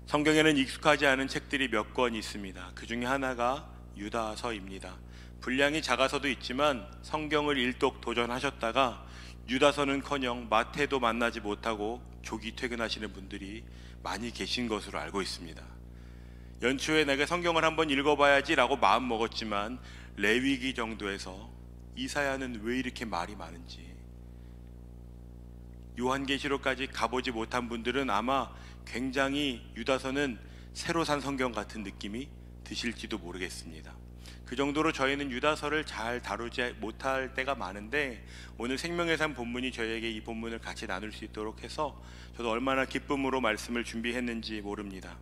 성경에는 익숙하지 않은 책들이 몇 권 있습니다. 그 중에 하나가 유다서입니다. 분량이 작아서도 있지만 성경을 일독 도전하셨다가 유다서는커녕 마태도 만나지 못하고 조기 퇴근하시는 분들이 많이 계신 것으로 알고 있습니다. 연초에 내가 성경을 한번 읽어봐야지 라고 마음 먹었지만 레위기 정도에서 이사야는 왜 이렇게 말이 많은지, 요한계시록까지 가보지 못한 분들은 아마 굉장히 유다서는 새로 산 성경 같은 느낌이 드실지도 모르겠습니다. 그 정도로 저희는 유다서를 잘 다루지 못할 때가 많은데, 오늘 생명의 삶 본문이 저희에게 이 본문을 같이 나눌 수 있도록 해서 저도 얼마나 기쁨으로 말씀을 준비했는지 모릅니다.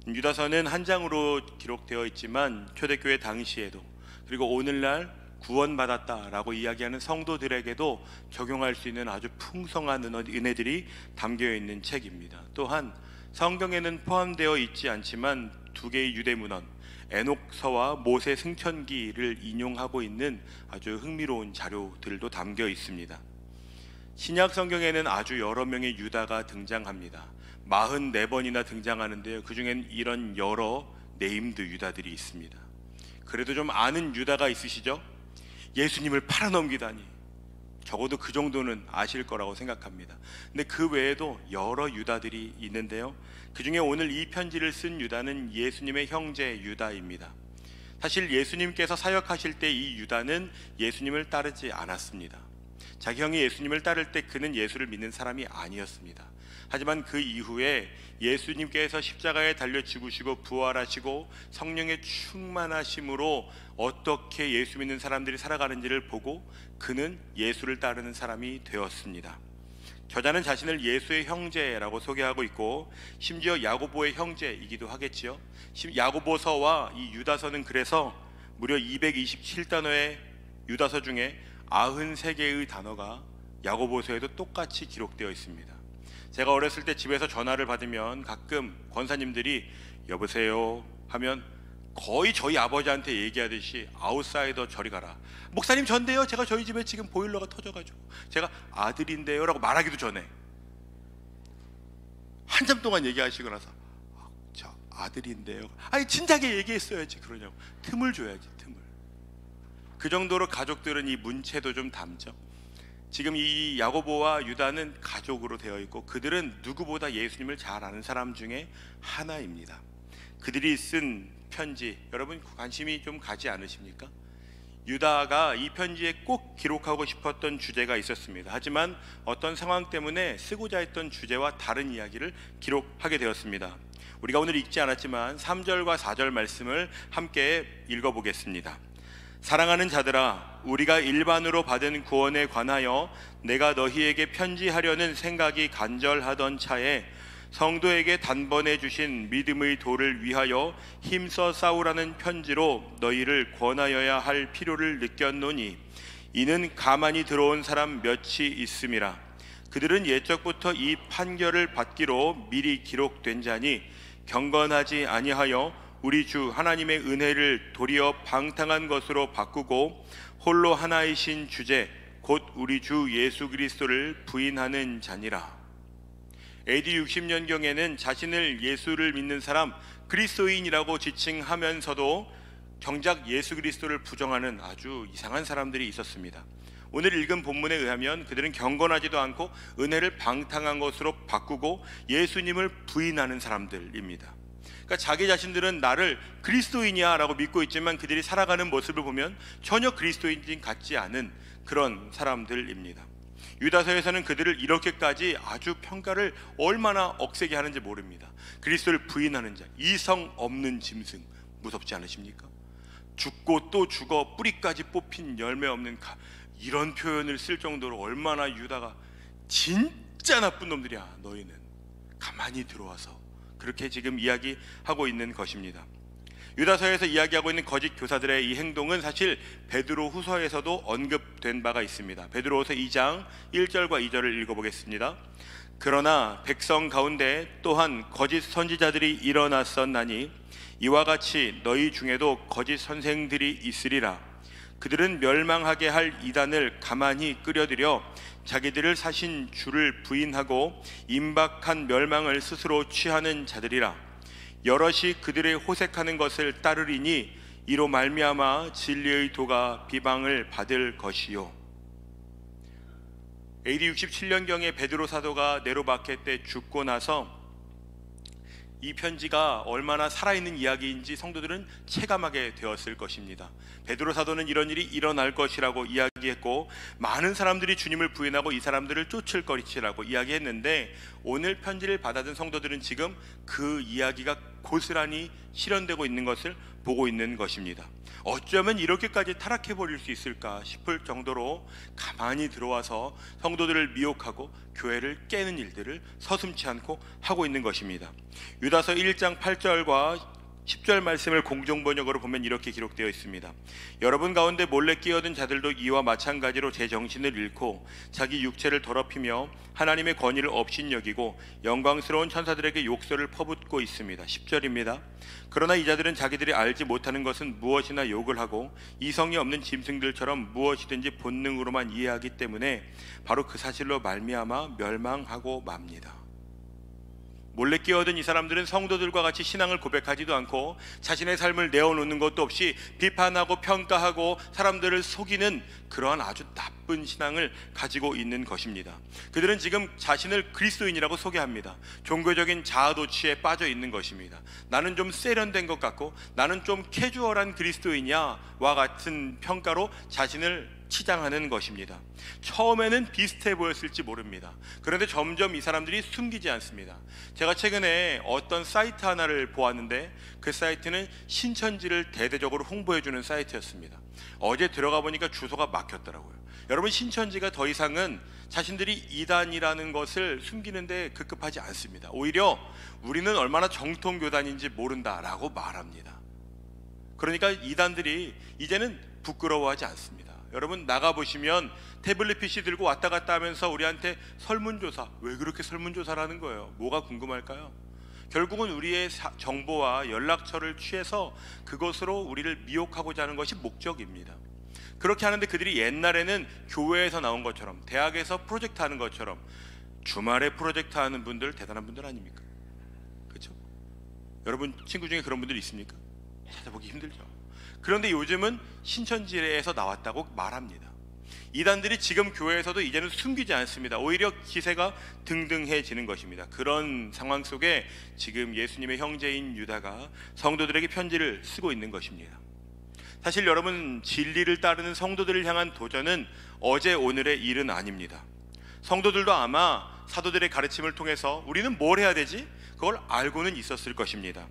유다서는 한 장으로 기록되어 있지만 초대교회 당시에도, 그리고 오늘날 구원받았다라고 이야기하는 성도들에게도 적용할 수 있는 아주 풍성한 은혜들이 담겨 있는 책입니다. 또한 성경에는 포함되어 있지 않지만 두 개의 유대 문헌, 에녹서와 모세 승천기를 인용하고 있는 아주 흥미로운 자료들도 담겨 있습니다. 신약 성경에는 아주 여러 명의 유다가 등장합니다. 44번이나 등장하는데요, 그 중엔 이런 여러 네임드 유다들이 있습니다. 그래도 좀 아는 유다가 있으시죠? 예수님을 팔아넘기다니, 적어도 그 정도는 아실 거라고 생각합니다. 근데 그 외에도 여러 유다들이 있는데요, 그 중에 오늘 이 편지를 쓴 유다는 예수님의 형제 유다입니다. 사실 예수님께서 사역하실 때 이 유다는 예수님을 따르지 않았습니다. 자기 형이 예수님을 따를 때 그는 예수를 믿는 사람이 아니었습니다. 하지만 그 이후에 예수님께서 십자가에 달려 죽으시고 부활하시고 성령의 충만하심으로 어떻게 예수 믿는 사람들이 살아가는지를 보고 그는 예수를 따르는 사람이 되었습니다. 저자는 자신을 예수의 형제라고 소개하고 있고, 심지어 야고보의 형제이기도 하겠지요. 야고보서와 이 유다서는 그래서 무려 227단어의 유다서 중에 93개의 단어가 야고보서에도 똑같이 기록되어 있습니다. 제가 어렸을 때 집에서 전화를 받으면 가끔 권사님들이 여보세요 하면 거의 저희 아버지한테 얘기하듯이 아웃사이더 저리 가라, 목사님 전데요, 제가 저희 집에 지금 보일러가 터져가지고 제가 아들인데요 라고 말하기도 전에 한참 동안 얘기하시고 나서 저 아들인데요, 아니 진작에 얘기했어야지, 그러냐고 틈을 줘야지, 틈을. 그 정도로 가족들은 이 문체도 좀 담죠. 지금 이 야고보와 유다는 가족으로 되어 있고 그들은 누구보다 예수님을 잘 아는 사람 중에 하나입니다. 그들이 쓴 편지, 여러분 관심이 좀 가지 않으십니까? 유다가 이 편지에 꼭 기록하고 싶었던 주제가 있었습니다. 하지만 어떤 상황 때문에 쓰고자 했던 주제와 다른 이야기를 기록하게 되었습니다. 우리가 오늘 읽지 않았지만 3절과 4절 말씀을 함께 읽어보겠습니다. 사랑하는 자들아, 우리가 일반으로 받은 구원에 관하여 내가 너희에게 편지하려는 생각이 간절하던 차에 성도에게 단번에 주신 믿음의 도를 위하여 힘써 싸우라는 편지로 너희를 권하여야 할 필요를 느꼈노니, 이는 가만히 들어온 사람 몇이 있음이라. 그들은 옛적부터 이 판결을 받기로 미리 기록된 자니 경건하지 아니하여 우리 주 하나님의 은혜를 도리어 방탕한 것으로 바꾸고 홀로 하나이신 주제 곧 우리 주 예수 그리스도를 부인하는 자니라. AD 60년경에는 자신을 예수를 믿는 사람, 그리스도인이라고 지칭하면서도 정작 예수 그리스도를 부정하는 아주 이상한 사람들이 있었습니다. 오늘 읽은 본문에 의하면 그들은 경건하지도 않고 은혜를 방탕한 것으로 바꾸고 예수님을 부인하는 사람들입니다. 그러니까 자기 자신들은 나를 그리스도인이야 라고 믿고 있지만 그들이 살아가는 모습을 보면 전혀 그리스도인 같지 않은 그런 사람들입니다. 유다서에서는 그들을 이렇게까지 아주 평가를 얼마나 억세게 하는지 모릅니다. 그리스도를 부인하는 자, 이성 없는 짐승, 무섭지 않으십니까? 죽고 또 죽어 뿌리까지 뽑힌 열매 없는 이런 표현을 쓸 정도로 얼마나 유다가 진짜 나쁜 놈들이야, 너희는 가만히 들어와서, 그렇게 지금 이야기하고 있는 것입니다. 유다서에서 이야기하고 있는 거짓 교사들의 이 행동은 사실 베드로 후서에서도 언급된 바가 있습니다. 베드로후서 2장 1절과 2절을 읽어보겠습니다. 그러나 백성 가운데 또한 거짓 선지자들이 일어났었나니 이와 같이 너희 중에도 거짓 선생들이 있으리라. 그들은 멸망하게 할 이단을 가만히 끌어들여 자기들을 사신 주를 부인하고 임박한 멸망을 스스로 취하는 자들이라. 여럿이 그들의 호색하는 것을 따르리니 이로 말미암아 진리의 도가 비방을 받을 것이요. AD 67년경에 베드로 사도가 네로 박해 때 죽고 나서 이 편지가 얼마나 살아있는 이야기인지 성도들은 체감하게 되었을 것입니다. 베드로 사도는 이런 일이 일어날 것이라고 이야기했고, 많은 사람들이 주님을 부인하고 이 사람들을 쫓을 것이라고 이야기했는데, 오늘 편지를 받아든 성도들은 지금 그 이야기가 고스란히 실현되고 있는 것을 보고 있는 것입니다. 어쩌면 이렇게까지 타락해버릴 수 있을까 싶을 정도로 가만히 들어와서 성도들을 미혹하고 교회를 깨는 일들을 서슴지 않고 하고 있는 것입니다. 유다서 1장 8절과 10절 말씀을 공정번역으로 보면 이렇게 기록되어 있습니다. 여러분 가운데 몰래 끼어든 자들도 이와 마찬가지로 제 정신을 잃고 자기 육체를 더럽히며 하나님의 권위를 업신여기고 영광스러운 천사들에게 욕설을 퍼붓고 있습니다. 10절입니다. 그러나 이 자들은 자기들이 알지 못하는 것은 무엇이나 욕을 하고 이성이 없는 짐승들처럼 무엇이든지 본능으로만 이해하기 때문에 바로 그 사실로 말미암아 멸망하고 맙니다. 몰래 끼어든 이 사람들은 성도들과 같이 신앙을 고백하지도 않고 자신의 삶을 내어놓는 것도 없이 비판하고 평가하고 사람들을 속이는 그러한 아주 나쁜 신앙을 가지고 있는 것입니다. 그들은 지금 자신을 그리스도인이라고 소개합니다. 종교적인 자아도취에 빠져 있는 것입니다. 나는 좀 세련된 것 같고 나는 좀 캐주얼한 그리스도인이야와 같은 평가로 자신을 치장하는 것입니다. 처음에는 비슷해 보였을지 모릅니다. 그런데 점점 이 사람들이 숨기지 않습니다. 제가 최근에 어떤 사이트 하나를 보았는데 그 사이트는 신천지를 대대적으로 홍보해주는 사이트였습니다. 어제 들어가 보니까 주소가 막혔더라고요. 여러분, 신천지가 더 이상은 자신들이 이단이라는 것을 숨기는데 급급하지 않습니다. 오히려 우리는 얼마나 정통교단인지 모른다라고 말합니다. 그러니까 이단들이 이제는 부끄러워하지 않습니다. 여러분, 나가보시면 태블릿 PC 들고 왔다 갔다 하면서 우리한테 설문조사, 왜 그렇게 설문조사를 하는 거예요? 뭐가 궁금할까요? 결국은 우리의 정보와 연락처를 취해서 그것으로 우리를 미혹하고자 하는 것이 목적입니다. 그렇게 하는데 그들이 옛날에는 교회에서 나온 것처럼, 대학에서 프로젝트 하는 것처럼, 주말에 프로젝트 하는 분들 대단한 분들 아닙니까? 그렇죠? 여러분 친구 중에 그런 분들 있습니까? 찾아보기 힘들죠. 그런데 요즘은 신천지에서 나왔다고 말합니다. 이단들이 지금 교회에서도 이제는 숨기지 않습니다. 오히려 기세가 등등해지는 것입니다. 그런 상황 속에 지금 예수님의 형제인 유다가 성도들에게 편지를 쓰고 있는 것입니다. 사실 여러분, 진리를 따르는 성도들을 향한 도전은 어제 오늘의 일은 아닙니다. 성도들도 아마 사도들의 가르침을 통해서 우리는 뭘 해야 되지? 그걸 알고는 있었을 것입니다.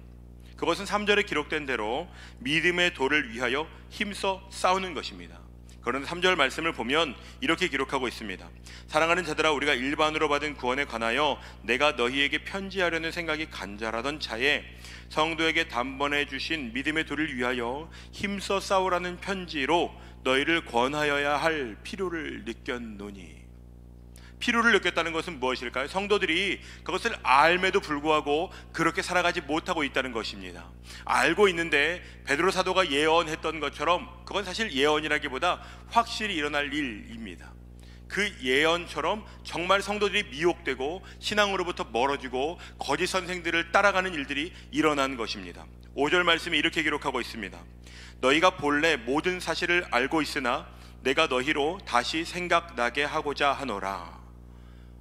그것은 3절에 기록된 대로 믿음의 도를 위하여 힘써 싸우는 것입니다. 그런데 3절 말씀을 보면 이렇게 기록하고 있습니다. 사랑하는 자들아, 우리가 일반으로 받은 구원에 관하여 내가 너희에게 편지하려는 생각이 간절하던 차에 성도에게 단번에 주신 믿음의 도를 위하여 힘써 싸우라는 편지로 너희를 권하여야 할 필요를 느꼈노니. 필요를 느꼈다는 것은 무엇일까요? 성도들이 그것을 알매도 불구하고 그렇게 살아가지 못하고 있다는 것입니다. 알고 있는데 베드로 사도가 예언했던 것처럼 그건 사실 예언이라기보다 확실히 일어날 일입니다. 그 예언처럼 정말 성도들이 미혹되고 신앙으로부터 멀어지고 거짓 선생들을 따라가는 일들이 일어난 것입니다. 5절 말씀에 이렇게 기록하고 있습니다. 너희가 본래 모든 사실을 알고 있으나 내가 너희로 다시 생각나게 하고자 하노라.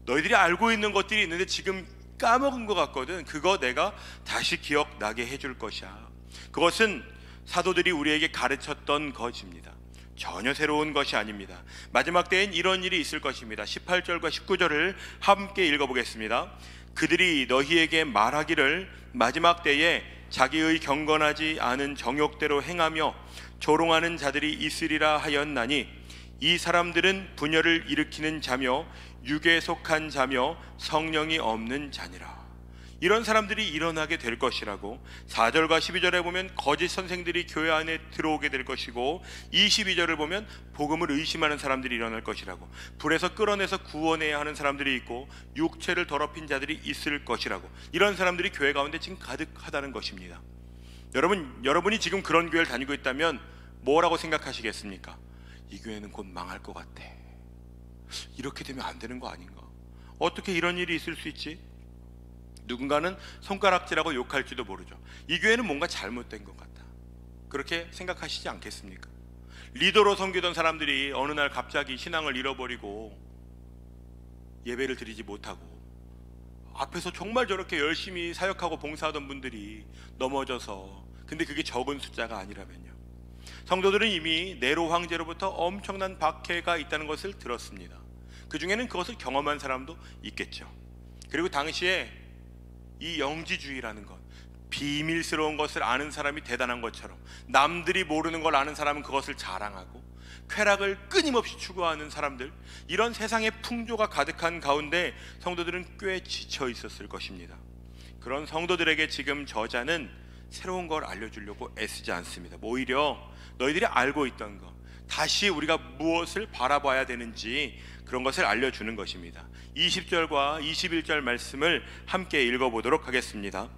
너희들이 알고 있는 것들이 있는데 지금 까먹은 것 같거든. 그거 내가 다시 기억나게 해줄 것이야. 그것은 사도들이 우리에게 가르쳤던 것입니다. 전혀 새로운 것이 아닙니다. 마지막 때엔 이런 일이 있을 것입니다. 18절과 19절을 함께 읽어보겠습니다. 그들이 너희에게 말하기를 마지막 때에 자기의 경건하지 않은 정욕대로 행하며 조롱하는 자들이 있으리라 하였나니 이 사람들은 분열을 일으키는 자며 육에 속한 자며 성령이 없는 자니라. 이런 사람들이 일어나게 될 것이라고 4절과 12절에 보면 거짓 선생들이 교회 안에 들어오게 될 것이고 22절을 보면 복음을 의심하는 사람들이 일어날 것이라고, 불에서 끌어내서 구원해야 하는 사람들이 있고 육체를 더럽힌 자들이 있을 것이라고, 이런 사람들이 교회 가운데 지금 가득하다는 것입니다. 여러분이 지금 그런 교회를 다니고 있다면 뭐라고 생각하시겠습니까? 이 교회는 곧 망할 것 같아. 이렇게 되면 안 되는 거 아닌가? 어떻게 이런 일이 있을 수 있지? 누군가는 손가락질하고 욕할지도 모르죠. 이 교회는 뭔가 잘못된 것 같다. 그렇게 생각하시지 않겠습니까? 리더로 섬기던 사람들이 어느 날 갑자기 신앙을 잃어버리고 예배를 드리지 못하고, 앞에서 정말 저렇게 열심히 사역하고 봉사하던 분들이 넘어져서, 근데 그게 적은 숫자가 아니라면요. 성도들은 이미 네로 황제로부터 엄청난 박해가 있다는 것을 들었습니다. 그 중에는 그것을 경험한 사람도 있겠죠. 그리고 당시에 이 영지주의라는 것, 비밀스러운 것을 아는 사람이 대단한 것처럼 남들이 모르는 걸 아는 사람은 그것을 자랑하고, 쾌락을 끊임없이 추구하는 사람들, 이런 세상의 풍조가 가득한 가운데 성도들은 꽤 지쳐 있었을 것입니다. 그런 성도들에게 지금 저자는 새로운 걸 알려주려고 애쓰지 않습니다. 오히려 너희들이 알고 있던 것, 다시 우리가 무엇을 바라봐야 되는지 그런 것을 알려주는 것입니다. 20절과 21절 말씀을 함께 읽어보도록 하겠습니다.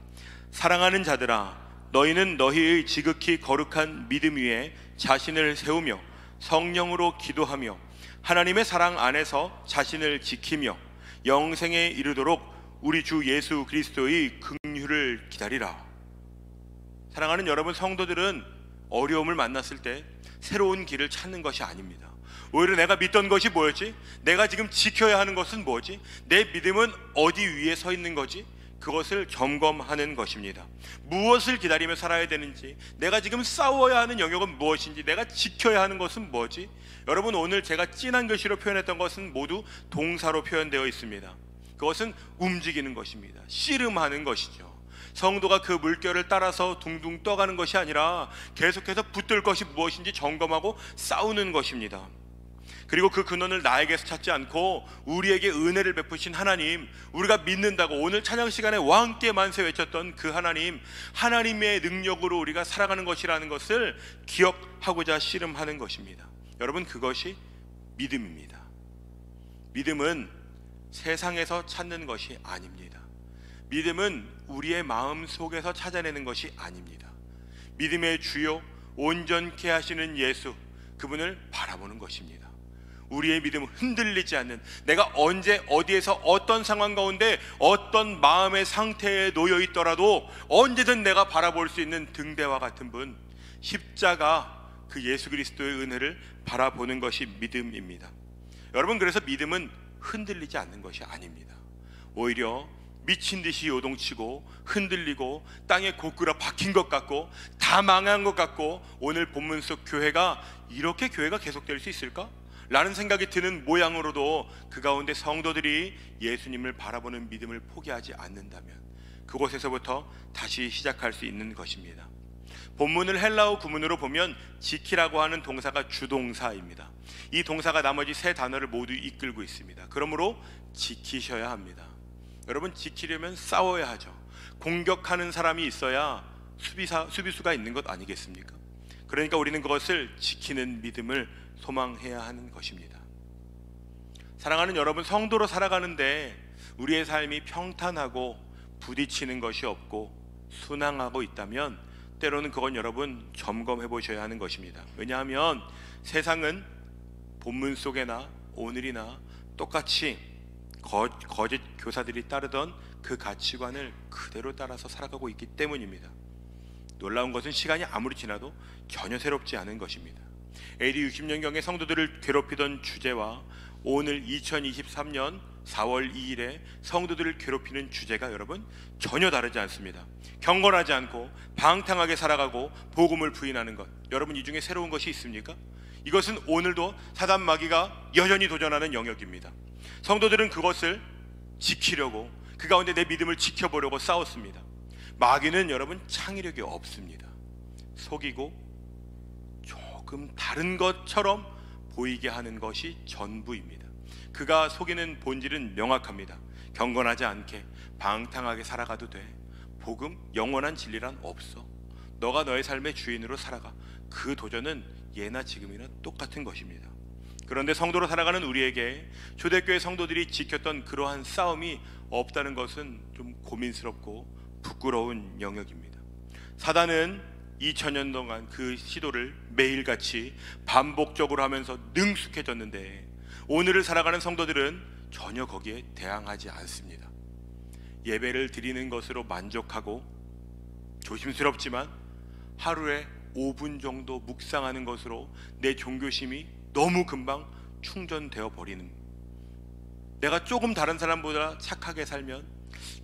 사랑하는 자들아, 너희는 너희의 지극히 거룩한 믿음 위에 자신을 세우며 성령으로 기도하며 하나님의 사랑 안에서 자신을 지키며 영생에 이르도록 우리 주 예수 그리스도의 긍휼을 기다리라. 사랑하는 여러분, 성도들은 어려움을 만났을 때 새로운 길을 찾는 것이 아닙니다. 오히려 내가 믿던 것이 뭐였지? 내가 지금 지켜야 하는 것은 뭐지? 내 믿음은 어디 위에 서 있는 거지? 그것을 점검하는 것입니다. 무엇을 기다리며 살아야 되는지, 내가 지금 싸워야 하는 영역은 무엇인지, 내가 지켜야 하는 것은 뭐지? 여러분, 오늘 제가 진한 글씨로 표현했던 것은 모두 동사로 표현되어 있습니다. 그것은 움직이는 것입니다. 씨름하는 것이죠. 성도가 그 물결을 따라서 둥둥 떠가는 것이 아니라 계속해서 붙들 것이 무엇인지 점검하고 싸우는 것입니다. 그리고 그 근원을 나에게서 찾지 않고 우리에게 은혜를 베푸신 하나님, 우리가 믿는다고 오늘 찬양 시간에 왕께 만세 외쳤던 그 하나님, 하나님의 능력으로 우리가 살아가는 것이라는 것을 기억하고자 씨름하는 것입니다. 여러분, 그것이 믿음입니다. 믿음은 세상에서 찾는 것이 아닙니다. 믿음은 우리의 마음 속에서 찾아내는 것이 아닙니다. 믿음의 주요, 온전케 하시는 예수, 그분을 바라보는 것입니다. 우리의 믿음은 흔들리지 않는, 내가 언제 어디에서 어떤 상황 가운데 어떤 마음의 상태에 놓여 있더라도 언제든 내가 바라볼 수 있는 등대와 같은 분, 십자가 그 예수 그리스도의 은혜를 바라보는 것이 믿음입니다. 여러분, 그래서 믿음은 흔들리지 않는 것이 아닙니다. 오히려 미친 듯이 요동치고 흔들리고 땅에 고꾸라 박힌 것 같고 다 망한 것 같고, 오늘 본문 속 교회가 이렇게 교회가 계속될 수 있을까? 라는 생각이 드는 모양으로도 그 가운데 성도들이 예수님을 바라보는 믿음을 포기하지 않는다면 그곳에서부터 다시 시작할 수 있는 것입니다. 본문을 헬라어 구문으로 보면 지키라고 하는 동사가 주동사입니다. 이 동사가 나머지 세 단어를 모두 이끌고 있습니다. 그러므로 지키셔야 합니다. 여러분, 지키려면 싸워야 하죠. 공격하는 사람이 있어야 수비수가 있는 것 아니겠습니까? 그러니까 우리는 그것을 지키는 믿음을 소망해야 하는 것입니다. 사랑하는 여러분, 성도로 살아가는데 우리의 삶이 평탄하고 부딪히는 것이 없고 순항하고 있다면 때로는 그건 여러분 점검해 보셔야 하는 것입니다. 왜냐하면 세상은 본문 속에나 오늘이나 똑같이 거짓 교사들이 따르던 그 가치관을 그대로 따라서 살아가고 있기 때문입니다. 놀라운 것은 시간이 아무리 지나도 전혀 새롭지 않은 것입니다. AD 60년경에 성도들을 괴롭히던 주제와 오늘 2023년 4월 2일에 성도들을 괴롭히는 주제가 여러분 전혀 다르지 않습니다. 경건하지 않고 방탕하게 살아가고 복음을 부인하는 것, 여러분 이 중에 새로운 것이 있습니까? 이것은 오늘도 사단 마귀가 여전히 도전하는 영역입니다. 성도들은 그것을 지키려고, 그 가운데 내 믿음을 지켜보려고 싸웠습니다. 마귀는 여러분 창의력이 없습니다. 속이고 조금 다른 것처럼 보이게 하는 것이 전부입니다. 그가 속이는 본질은 명확합니다. 경건하지 않게 방탕하게 살아가도 돼. 복음, 영원한 진리란 없어. 너가 너의 삶의 주인으로 살아가. 그 도전은 예나 지금이나 똑같은 것입니다. 그런데 성도로 살아가는 우리에게 초대교회 성도들이 지켰던 그러한 싸움이 없다는 것은 좀 고민스럽고 부끄러운 영역입니다. 사단은 2000년 동안 그 시도를 매일같이 반복적으로 하면서 능숙해졌는데 오늘을 살아가는 성도들은 전혀 거기에 대항하지 않습니다. 예배를 드리는 것으로 만족하고 조심스럽지만 하루에 5분 정도 묵상하는 것으로 내 종교심이 너무 금방 충전되어 버리는, 내가 조금 다른 사람보다 착하게 살면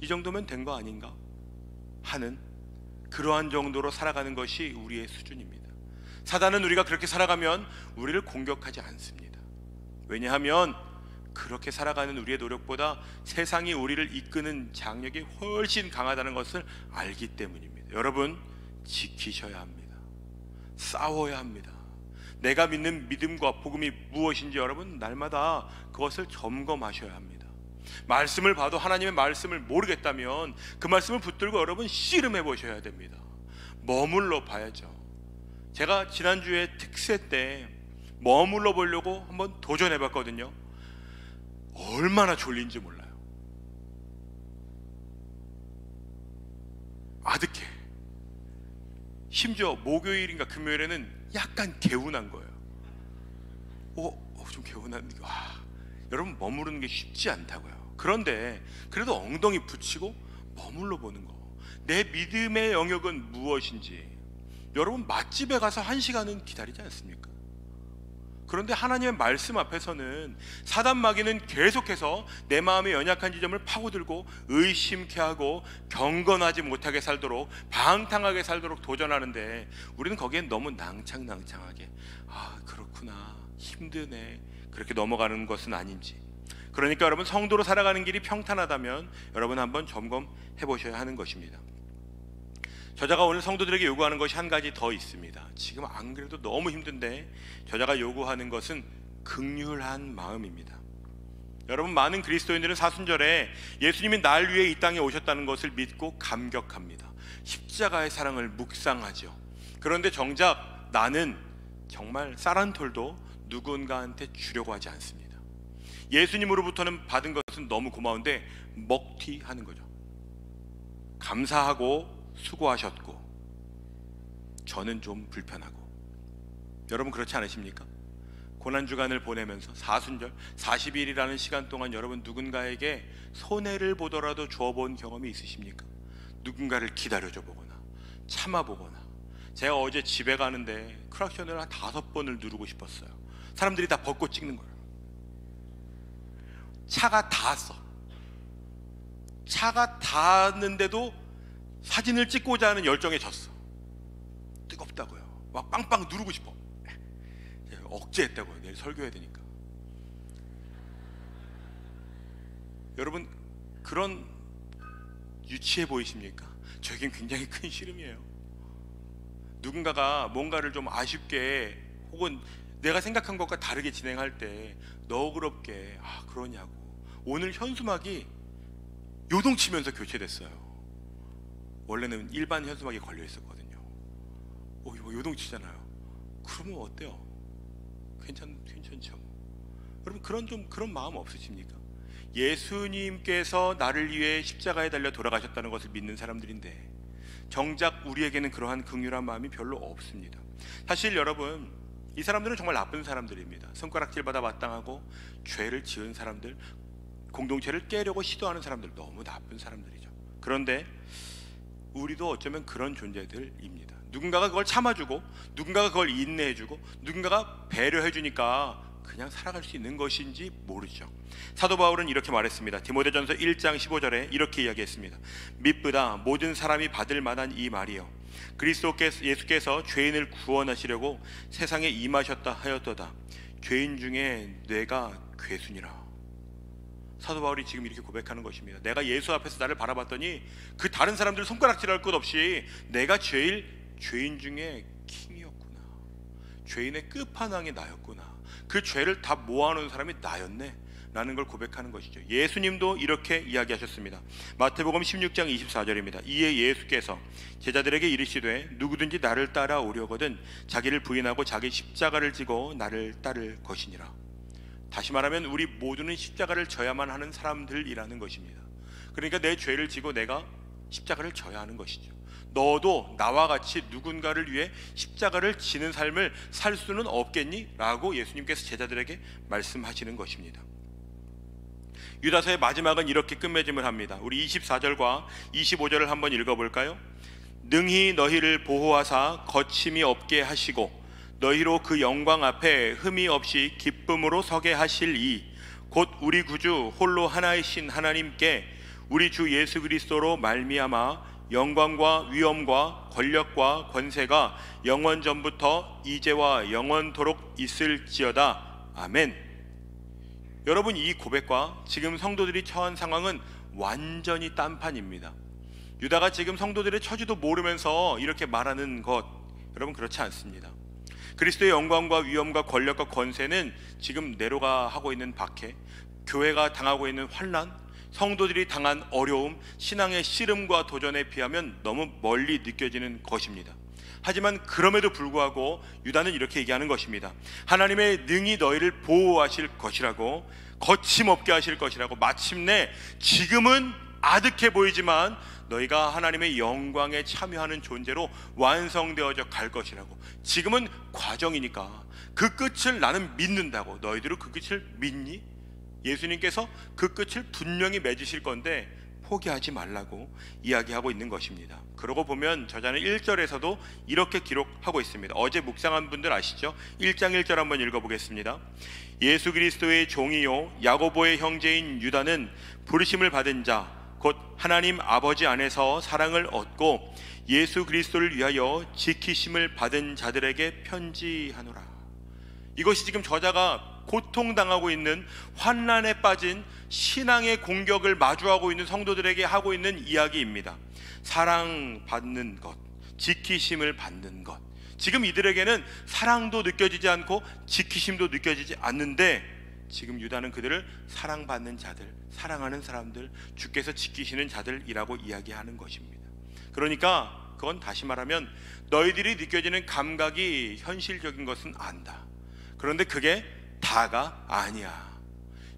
이 정도면 된 거 아닌가 하는 그러한 정도로 살아가는 것이 우리의 수준입니다. 사단은 우리가 그렇게 살아가면 우리를 공격하지 않습니다. 왜냐하면 그렇게 살아가는 우리의 노력보다 세상이 우리를 이끄는 장력이 훨씬 강하다는 것을 알기 때문입니다. 여러분, 지키셔야 합니다. 싸워야 합니다. 내가 믿는 믿음과 복음이 무엇인지 여러분 날마다 그것을 점검하셔야 합니다. 말씀을 봐도 하나님의 말씀을 모르겠다면 그 말씀을 붙들고 여러분 씨름해 보셔야 됩니다. 머물러 봐야죠. 제가 지난주에 특세 때 머물러 보려고 한번 도전해 봤거든요. 얼마나 졸린지 몰라요. 아득해. 심지어 목요일인가 금요일에는 약간 개운한 거예요. 좀 개운한. 여러분, 머무르는 게 쉽지 않다고요. 그런데 그래도 엉덩이 붙이고 머물러 보는 거. 내 믿음의 영역은 무엇인지 여러분 맛집에 가서 1시간은 기다리지 않습니까? 그런데 하나님의 말씀 앞에서는 사단 마귀는 계속해서 내 마음의 연약한 지점을 파고들고 의심케 하고 경건하지 못하게 살도록, 방탕하게 살도록 도전하는데 우리는 거기엔 너무 낭창낭창하게 그렇구나, 힘드네, 그렇게 넘어가는 것은 아닌지. 그러니까 여러분, 성도로 살아가는 길이 평탄하다면 여러분 한번 점검해 보셔야 하는 것입니다. 저자가 오늘 성도들에게 요구하는 것이 한 가지 더 있습니다. 지금 안 그래도 너무 힘든데 저자가 요구하는 것은 긍휼한 마음입니다. 여러분, 많은 그리스도인들은 사순절에 예수님이 날 위해 이 땅에 오셨다는 것을 믿고 감격합니다. 십자가의 사랑을 묵상하죠. 그런데 정작 나는 정말 쌀 한 톨도 누군가한테 주려고 하지 않습니다. 예수님으로부터는 받은 것은 너무 고마운데 먹튀하는 거죠. 감사하고 수고하셨고 저는 좀 불편하고. 여러분, 그렇지 않으십니까? 고난주간을 보내면서 사순절 40일이라는 시간 동안 여러분 누군가에게 손해를 보더라도 줘본 경험이 있으십니까? 누군가를 기다려줘 보거나 참아보거나. 제가 어제 집에 가는데 크락션을 한 5번을 누르고 싶었어요. 사람들이 다 벚꽃 찍는 거예요. 차가 닿았어. 차가 닿았는데도 사진을 찍고자 하는 열정에 졌어. 뜨겁다고요. 막 빵빵 누르고 싶어. 억제했다고요. 내일 설교해야 되니까. 여러분, 그런 유치해 보이십니까? 저에겐 굉장히 큰 씨름이에요. 누군가가 뭔가를 좀 아쉽게 혹은 내가 생각한 것과 다르게 진행할 때 너그럽게 그러냐고. 오늘 현수막이 요동치면서 교체됐어요. 원래는 일반 현수막이 걸려 있었거든요. 이거 요동치잖아요. 그러면 어때요? 괜찮죠. 여러분, 그런 마음 없으십니까? 예수님께서 나를 위해 십자가에 달려 돌아가셨다는 것을 믿는 사람들인데 정작 우리에게는 그러한 긍휼한 마음이 별로 없습니다. 사실 여러분, 이 사람들은 정말 나쁜 사람들입니다. 손가락질 받아 마땅하고 죄를 지은 사람들, 공동체를 깨려고 시도하는 사람들, 너무 나쁜 사람들이죠. 그런데 우리도 어쩌면 그런 존재들입니다. 누군가가 그걸 참아주고 누군가가 그걸 인내해주고 누군가가 배려해주니까 그냥 살아갈 수 있는 것인지 모르죠. 사도 바울은 이렇게 말했습니다. 디모데전서 1장 15절에 이렇게 이야기했습니다. 밉보다 모든 사람이 받을 만한 이 말이요, 예수께서 죄인을 구원하시려고 세상에 임하셨다 하였도다. 죄인 중에 뇌가 괴순이라. 사도 바울이 지금 이렇게 고백하는 것입니다. 내가 예수 앞에서 나를 바라봤더니 그 다른 사람들 손가락질할 것 없이 내가 죄인 중에 킹이었구나. 죄인의 끝판왕이 나였구나. 그 죄를 다 모아놓은 사람이 나였네 라는 걸 고백하는 것이죠. 예수님도 이렇게 이야기하셨습니다. 마태복음 16장 24절입니다. 이에 예수께서 제자들에게 이르시되 누구든지 나를 따라오려거든 자기를 부인하고 자기 십자가를 지고 나를 따를 것이니라. 다시 말하면 우리 모두는 십자가를 져야만 하는 사람들이라는 것입니다. 그러니까 내 죄를 지고 내가 십자가를 져야 하는 것이죠. 너도 나와 같이 누군가를 위해 십자가를 지는 삶을 살 수는 없겠니? 라고 예수님께서 제자들에게 말씀하시는 것입니다. 유다서의 마지막은 이렇게 끝맺음을 합니다. 우리 24절과 25절을 한번 읽어볼까요? 능히 너희를 보호하사 거침이 없게 하시고 너희로 그 영광 앞에 흠이 없이 기쁨으로 서게 하실 이 곧 우리 구주 홀로 하나이신 하나님께 우리 주 예수 그리스도로 말미암아 영광과 위엄과 권력과 권세가 영원 전부터 이제와 영원토록 있을지어다. 아멘. 여러분, 이 고백과 지금 성도들이 처한 상황은 완전히 딴판입니다. 유다가 지금 성도들의 처지도 모르면서 이렇게 말하는 것, 여러분 그렇지 않습니다. 그리스도의 영광과 위엄과 권력과 권세는 지금 네로가 하고 있는 박해, 교회가 당하고 있는 환난, 성도들이 당한 어려움, 신앙의 씨름과 도전에 비하면 너무 멀리 느껴지는 것입니다. 하지만 그럼에도 불구하고 유다는 이렇게 얘기하는 것입니다. 하나님의 능히 너희를 보호하실 것이라고, 거침없게 하실 것이라고, 마침내 지금은 아득해 보이지만 너희가 하나님의 영광에 참여하는 존재로 완성되어져 갈 것이라고. 지금은 과정이니까 그 끝을 나는 믿는다고. 너희들은 그 끝을 믿니? 예수님께서 그 끝을 분명히 맺으실 건데 포기하지 말라고 이야기하고 있는 것입니다. 그러고 보면 저자는 1절에서도 이렇게 기록하고 있습니다. 어제 묵상한 분들 아시죠? 1장 1절 한번 읽어보겠습니다. 예수 그리스도의 종이요 야고보의 형제인 유다는 부르심을 받은 자 곧 하나님 아버지 안에서 사랑을 얻고 예수 그리스도를 위하여 지키심을 받은 자들에게 편지하노라. 이것이 지금 저자가 고통당하고 있는 환난에 빠진 신앙의 공격을 마주하고 있는 성도들에게 하고 있는 이야기입니다. 사랑받는 것, 지키심을 받는 것. 지금 이들에게는 사랑도 느껴지지 않고 지키심도 느껴지지 않는데 지금 유다는 그들을 사랑받는 자들, 사랑하는 사람들, 주께서 지키시는 자들이라고 이야기하는 것입니다. 그러니까 그건 다시 말하면 너희들이 느껴지는 감각이 현실적인 것은 안다. 그런데 그게 다가 아니야.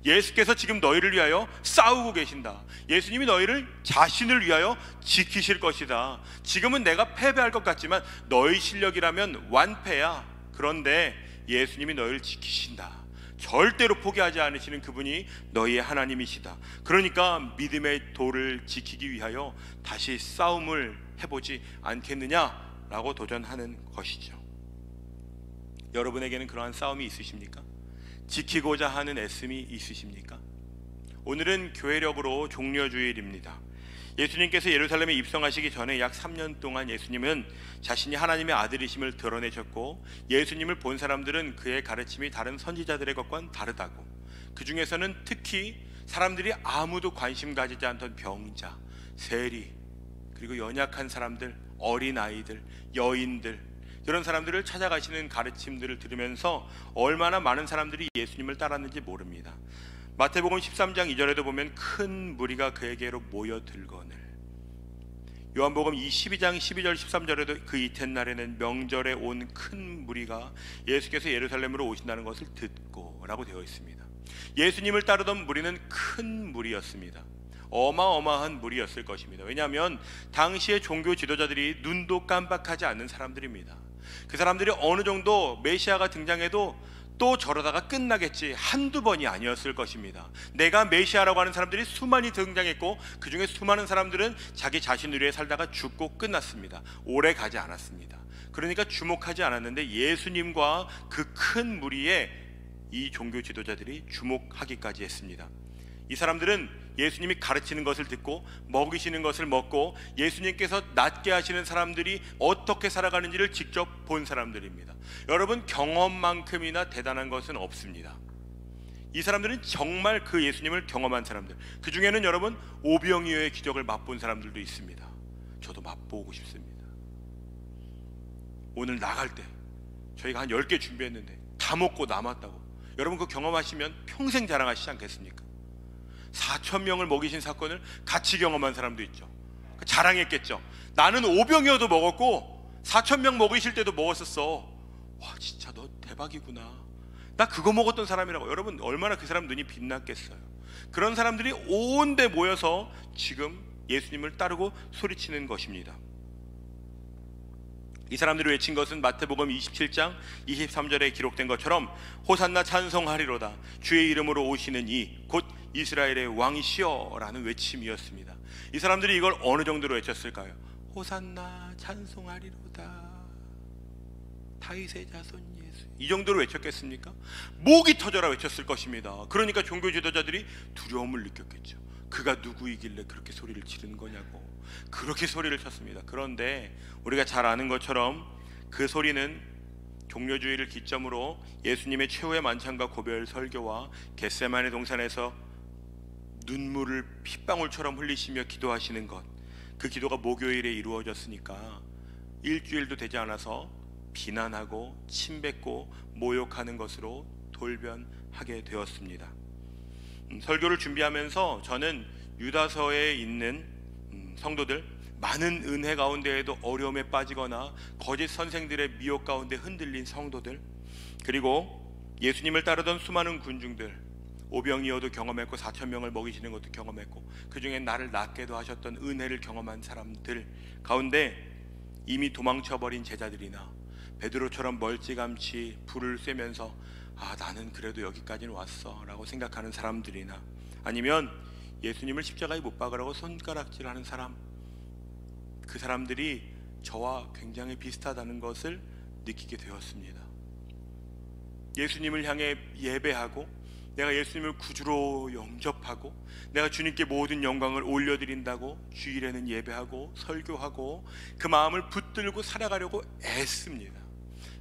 예수께서 지금 너희를 위하여 싸우고 계신다. 예수님이 너희를 자신을 위하여 지키실 것이다. 지금은 내가 패배할 것 같지만 너희 실력이라면 완패야. 그런데 예수님이 너희를 지키신다. 절대로 포기하지 않으시는 그분이 너희의 하나님이시다. 그러니까 믿음의 도를 지키기 위하여 다시 싸움을 해보지 않겠느냐라고 도전하는 것이죠. 여러분에게는 그러한 싸움이 있으십니까? 지키고자 하는 애씀이 있으십니까? 오늘은 교회력으로 종려주일입니다. 예수님께서 예루살렘에 입성하시기 전에 약 3년 동안 예수님은 자신이 하나님의 아들이심을 드러내셨고 예수님을 본 사람들은 그의 가르침이 다른 선지자들의 것과는 다르다고, 그 중에서는 특히 사람들이 아무도 관심 가지지 않던 병자, 세리, 그리고 연약한 사람들, 어린아이들, 여인들, 이런 사람들을 찾아가시는 가르침들을 들으면서 얼마나 많은 사람들이 예수님을 따랐는지 모릅니다. 마태복음 13장 2절에도 보면 큰 무리가 그에게로 모여들거늘, 요한복음 22장 12절 13절에도 그 이튿날에는 명절에 온 큰 무리가 예수께서 예루살렘으로 오신다는 것을 듣고 라고 되어 있습니다. 예수님을 따르던 무리는 큰 무리였습니다. 어마어마한 무리였을 것입니다. 왜냐하면 당시의 종교 지도자들이 눈도 깜빡하지 않는 사람들입니다. 그 사람들이 어느 정도 메시아가 등장해도 또 저러다가 끝나겠지 한두 번이 아니었을 것입니다. 내가 메시아라고 하는 사람들이 수많이 등장했고 그 중에 수많은 사람들은 자기 자신을 위해 살다가 죽고 끝났습니다. 오래 가지 않았습니다. 그러니까 주목하지 않았는데 예수님과 그 큰 무리에 이 종교 지도자들이 주목하기까지 했습니다. 이 사람들은 예수님이 가르치는 것을 듣고 먹이시는 것을 먹고 예수님께서 낫게 하시는 사람들이 어떻게 살아가는지를 직접 본 사람들입니다. 여러분, 경험만큼이나 대단한 것은 없습니다. 이 사람들은 정말 그 예수님을 경험한 사람들, 그 중에는 여러분 오병이어의 기적을 맛본 사람들도 있습니다. 저도 맛보고 싶습니다. 오늘 나갈 때 저희가 한 10개 준비했는데 다 먹고 남았다고. 여러분 그 경험하시면 평생 자랑하시지 않겠습니까? 4,000명을 먹이신 사건을 같이 경험한 사람도 있죠. 자랑했겠죠. 나는 오병이어도 먹었고 4,000명 먹이실 때도 먹었었어. 와, 진짜 너 대박이구나. 나 그거 먹었던 사람이라고. 여러분 얼마나 그 사람 눈이 빛났겠어요. 그런 사람들이 온데 모여서 지금 예수님을 따르고 소리치는 것입니다. 이 사람들이 외친 것은 마태복음 27장 23절에 기록된 것처럼 호산나 찬송하리로다 주의 이름으로 오시는 이 곧 이스라엘의 왕이시여 라는 외침이었습니다. 이 사람들이 이걸 어느 정도로 외쳤을까요? 호산나 찬송하리로다 다윗의 자손 예수, 이 정도로 외쳤겠습니까? 목이 터져라 외쳤을 것입니다. 그러니까 종교 지도자들이 두려움을 느꼈겠죠. 그가 누구이길래 그렇게 소리를 지르는 거냐고 그렇게 소리를 쳤습니다. 그런데 우리가 잘 아는 것처럼 그 소리는 종료주의를 기점으로 예수님의 최후의 만찬과 고별 설교와 겟세마네 동산에서 눈물을 핏방울처럼 흘리시며 기도하시는 것, 그 기도가 목요일에 이루어졌으니까 일주일도 되지 않아서 비난하고 침뱉고 모욕하는 것으로 돌변하게 되었습니다. 설교를 준비하면서 저는 유다서에 있는 성도들, 많은 은혜 가운데에도 어려움에 빠지거나 거짓 선생들의 미혹 가운데 흔들린 성도들, 그리고 예수님을 따르던 수많은 군중들, 오병이어도 경험했고 4,000명을 먹이시는 것도 경험했고 그 중에 나를 낫게도 하셨던 은혜를 경험한 사람들 가운데 이미 도망쳐버린 제자들이나 베드로처럼 멀찌감치 불을 쐬면서 나는 그래도 여기까지는 왔어 라고 생각하는 사람들이나 아니면 예수님을 십자가에 못 박으라고 손가락질하는 사람, 그 사람들이 저와 굉장히 비슷하다는 것을 느끼게 되었습니다. 예수님을 향해 예배하고 내가 예수님을 구주로 영접하고 내가 주님께 모든 영광을 올려드린다고 주일에는 예배하고 설교하고 그 마음을 붙들고 살아가려고 애씁니다.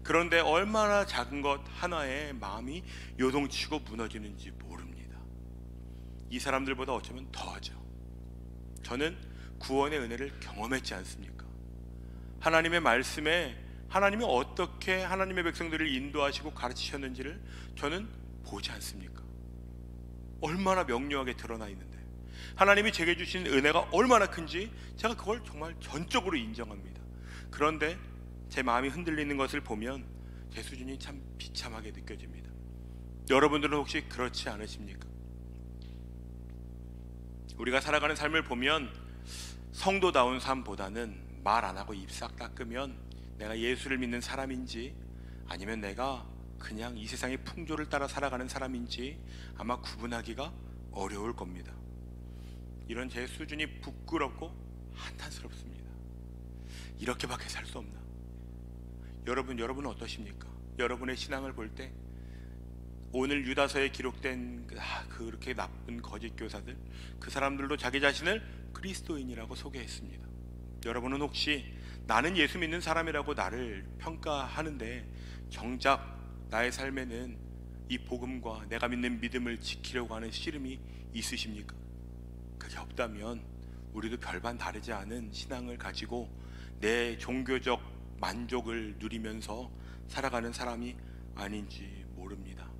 그런데 얼마나 작은 것 하나에 마음이 요동치고 무너지는지 모릅니다. 이 사람들보다 어쩌면 더하죠. 저는 구원의 은혜를 경험했지 않습니까? 하나님의 말씀에 하나님이 어떻게 하나님의 백성들을 인도하시고 가르치셨는지를 저는 보지 않습니까? 얼마나 명료하게 드러나 있는데 하나님이 제게 주신 은혜가 얼마나 큰지 제가 그걸 정말 전적으로 인정합니다. 그런데 제 마음이 흔들리는 것을 보면 제 수준이 참 비참하게 느껴집니다. 여러분들은 혹시 그렇지 않으십니까? 우리가 살아가는 삶을 보면 성도다운 삶보다는 말 안 하고 입 싹 닦으면 내가 예수를 믿는 사람인지 아니면 내가 그냥 이 세상의 풍조를 따라 살아가는 사람인지 아마 구분하기가 어려울 겁니다. 이런 제 수준이 부끄럽고 한탄스럽습니다. 이렇게밖에 살 수 없나? 여러분은 어떠십니까? 여러분의 신앙을 볼 때 오늘 유다서에 기록된 그렇게 나쁜 거짓 교사들, 그 사람들도 자기 자신을 그리스도인이라고 소개했습니다. 여러분은 혹시 나는 예수 믿는 사람이라고 나를 평가하는데 정작 나의 삶에는 이 복음과 내가 믿는 믿음을 지키려고 하는 씨름이 있으십니까? 그게 없다면 우리도 별반 다르지 않은 신앙을 가지고 내 종교적 만족을 누리면서 살아가는 사람이 아닌지 모릅니다.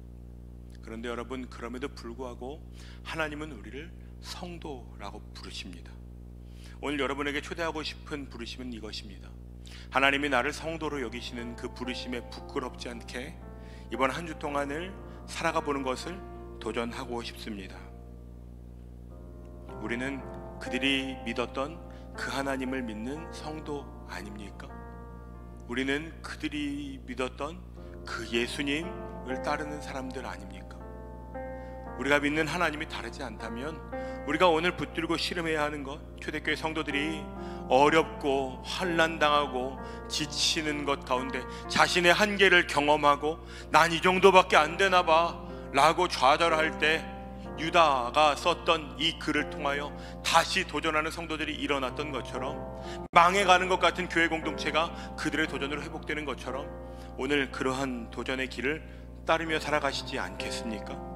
그런데 여러분, 그럼에도 불구하고 하나님은 우리를 성도라고 부르십니다. 오늘 여러분에게 초대하고 싶은 부르심은 이것입니다. 하나님이 나를 성도로 여기시는 그 부르심에 부끄럽지 않게 이번 한 주 동안을 살아가 보는 것을 도전하고 싶습니다. 우리는 그들이 믿었던 그 하나님을 믿는 성도 아닙니까? 우리는 그들이 믿었던 그 예수님을 따르는 사람들 아닙니까? 우리가 믿는 하나님이 다르지 않다면 우리가 오늘 붙들고 씨름해야 하는 것, 초대교회 성도들이 어렵고 환난당하고 지치는 것 가운데 자신의 한계를 경험하고 난 이 정도밖에 안 되나 봐 라고 좌절할 때 유다가 썼던 이 글을 통하여 다시 도전하는 성도들이 일어났던 것처럼, 망해가는 것 같은 교회 공동체가 그들의 도전으로 회복되는 것처럼 오늘 그러한 도전의 길을 따르며 살아가시지 않겠습니까?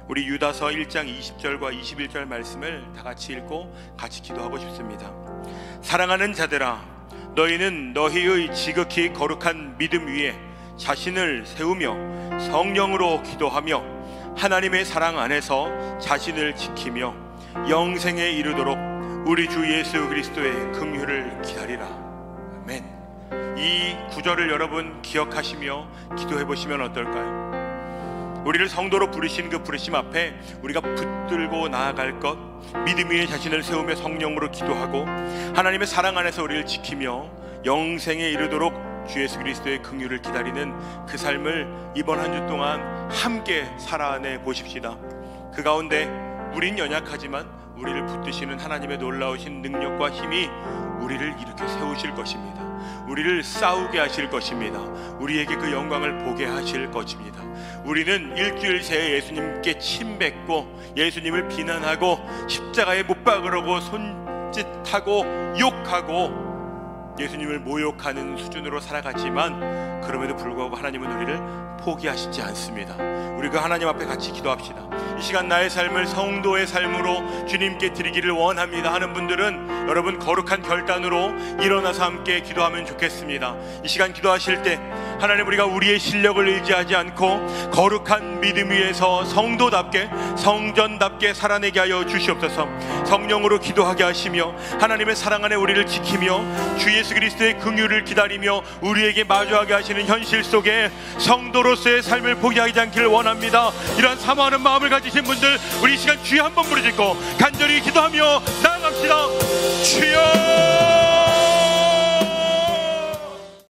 우리 유다서 1장 20절과 21절 말씀을 다 같이 읽고 같이 기도하고 싶습니다. 사랑하는 자들아, 너희는 너희의 지극히 거룩한 믿음 위에 자신을 세우며 성령으로 기도하며 하나님의 사랑 안에서 자신을 지키며 영생에 이르도록 우리 주 예수 그리스도의 긍휼을 기다리라. 아멘. 이 구절을 여러분 기억하시며 기도해 보시면 어떨까요? 우리를 성도로 부르신 그 부르심 앞에 우리가 붙들고 나아갈 것, 믿음 위에 자신을 세우며 성령으로 기도하고 하나님의 사랑 안에서 우리를 지키며 영생에 이르도록 주 예수 그리스도의 긍휼을 기다리는 그 삶을 이번 한 주 동안 함께 살아내 보십시다. 그 가운데 우린 연약하지만 우리를 붙드시는 하나님의 놀라우신 능력과 힘이 우리를 이렇게 세우실 것입니다. 우리를 싸우게 하실 것입니다. 우리에게 그 영광을 보게 하실 것입니다. 우리는 일주일 새에 예수님께 침뱉고 예수님을 비난하고 십자가에 못 박으려고 손짓하고 욕하고 예수님을 모욕하는 수준으로 살아가지만 그럼에도 불구하고 하나님은 우리를 포기하시지 않습니다. 우리 그 하나님 앞에 같이 기도합시다. 이 시간 나의 삶을 성도의 삶으로 주님께 드리기를 원합니다 하는 분들은 여러분 거룩한 결단으로 일어나서 함께 기도하면 좋겠습니다. 이 시간 기도하실 때 하나님, 우리가 우리의 실력을 의지하지 않고 거룩한 믿음 위에서 성도답게 성전답게 살아내게 하여 주시옵소서. 성령으로 기도하게 하시며 하나님의 사랑 안에 우리를 지키며 주 예수 그리스도의 긍휼을 기다리며 우리에게 마주하게 하시는 현실 속에 성도로서의 삶을 포기하지 않기를 원합니다. 이러한 사모하는 마음을 가지신 분들, 우리 이 시간 주여 한번 부르짖고 간절히 기도하며 나아갑시다. 주여!